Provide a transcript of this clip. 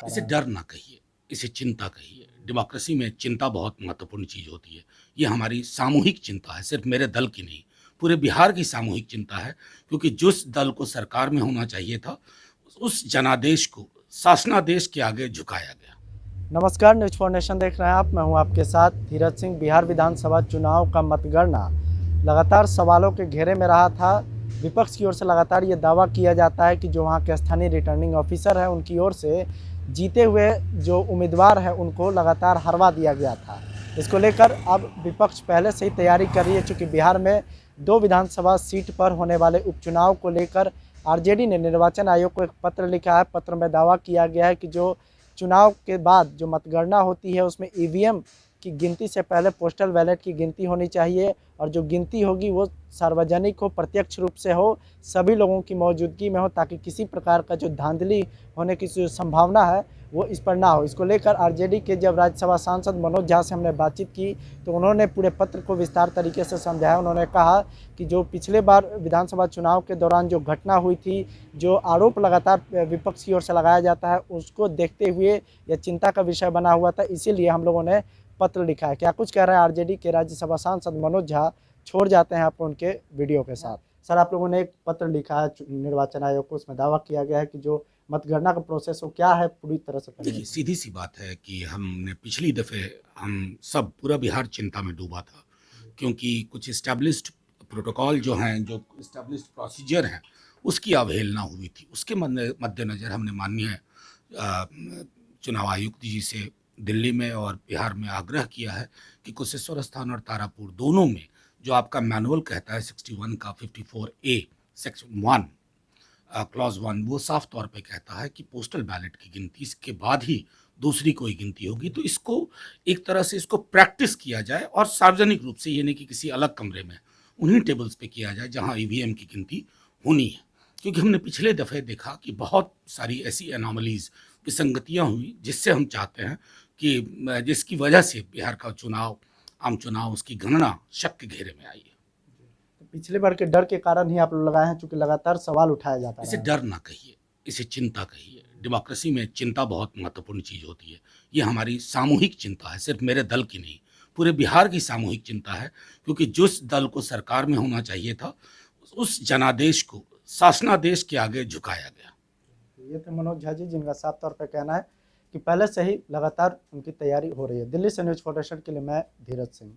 बता इसे रहे हैं? डर ना कहिए, इसे चिंता कहिए। डेमोक्रेसी में चिंता बहुत महत्वपूर्ण चीज़ होती है। ये हमारी सामूहिक चिंता है, सिर्फ़ मेरे दल की नहीं, पूरे बिहार की सामूहिक चिंता है, क्योंकि जिस दल को सरकार में होना चाहिए था, उस जनादेश को शासनादेश के आगे झुकाया गया। नमस्कार, न्यूज़ फाउंडेशन देख रहे हैं आप। मैं हूं आपके साथ धीरज सिंह। बिहार विधानसभा चुनाव का मतगणना लगातार सवालों के घेरे में रहा था। विपक्ष की ओर से लगातार ये दावा किया जाता है कि जो वहां के स्थानीय रिटर्निंग ऑफिसर हैं उनकी ओर से जीते हुए जो उम्मीदवार हैं उनको लगातार हरवा दिया गया था। इसको लेकर अब विपक्ष पहले से ही तैयारी कर रही है, चूँकि बिहार में 2 विधानसभा सीट पर होने वाले उपचुनाव को लेकर आरजेडी ने निर्वाचन आयोग को एक पत्र लिखा है। पत्र में दावा किया गया है कि जो चुनाव के बाद जो मतगणना होती है उसमें ईवीएम की गिनती से पहले पोस्टल बैलेट की गिनती होनी चाहिए, और जो गिनती होगी वो सार्वजनिक हो, प्रत्यक्ष रूप से हो, सभी लोगों की मौजूदगी में हो, ताकि किसी प्रकार का जो धांधली होने की जो संभावना है वो इस पर ना हो। इसको लेकर आरजेडी के जब राज्यसभा सांसद मनोज झा से हमने बातचीत की तो उन्होंने पूरे पत्र को विस्तार तरीके से समझाया। उन्होंने कहा कि जो पिछले बार विधानसभा चुनाव के दौरान जो घटना हुई थी, जो आरोप लगातार विपक्ष की ओर से लगाया जाता है, उसको देखते हुए यह चिंता का विषय बना हुआ था, इसीलिए हम लोगों ने पत्र लिखा है। क्या कुछ कह रहे हैं आरजेडी के राज्यसभा सांसद मनोज झा, छोड़ जाते हैं आपको उनके वीडियो के साथ। सर, आप लोगों ने एक पत्र लिखा है निर्वाचन आयोग को, उसमें दावा किया गया है कि जो मतगणना का प्रोसेस हो क्या है, पूरी तरह से पहले देखिए, सीधी-सी बात है कि हमने पिछली दफ़े हम सब पूरा बिहार चिंता में डूबा था, क्योंकि कुछ एस्टेब्लिश्ड प्रोटोकॉल जो हैं, जो एस्टेब्लिश्ड प्रोसीजर हैं, उसकी अवहेलना हुई थी। उसके मद्देनज़र हमने माननीय चुनाव आयुक्त जी से दिल्ली में और बिहार में आग्रह किया है कि कुशेश्वर स्थान और तारापुर दोनों में जो आपका मैनुअल कहता है 61 का 54 ए सेक्शन 1 क्लॉज 1 वो साफ तौर पे कहता है कि पोस्टल बैलेट की गिनती के बाद ही दूसरी कोई गिनती होगी। तो इसको एक तरह से इसको प्रैक्टिस किया जाए और सार्वजनिक रूप से, ये नहीं कि किसी अलग कमरे में, उन्हीं टेबल्स पे किया जाए जहां ईवीएम की गिनती होनी है। क्योंकि हमने पिछले दफ़े देखा कि बहुत सारी ऐसी एनोमलीज़, विसंगतियाँ हुई, जिससे हम चाहते हैं कि जिसकी वजह से बिहार का चुनाव, आम चुनाव, उसकी गणना शक के घेरे में आई है। तो पिछले बार के डर के कारण ही आप लोग लगाए हैं, चूंकि लगातार सवाल उठाया जाता इसे रहा है। डर ना कहिए, इसे चिंता कहिए। डेमोक्रेसी में चिंता बहुत महत्वपूर्ण चीज़ होती है। ये हमारी सामूहिक चिंता है, सिर्फ़ मेरे दल की नहीं, पूरे बिहार की सामूहिक चिंता है, क्योंकि जिस दल को सरकार में होना चाहिए था, उस जनादेश को शासनादेश के आगे झुकाया गया। ये थे मनोज झा जी, जिनका साफ तौर पर कहना है कि पहले से ही लगातार उनकी तैयारी हो रही है। दिल्ली से न्यूज़ फाउंडेशन के लिए मैं धीरज सिंह।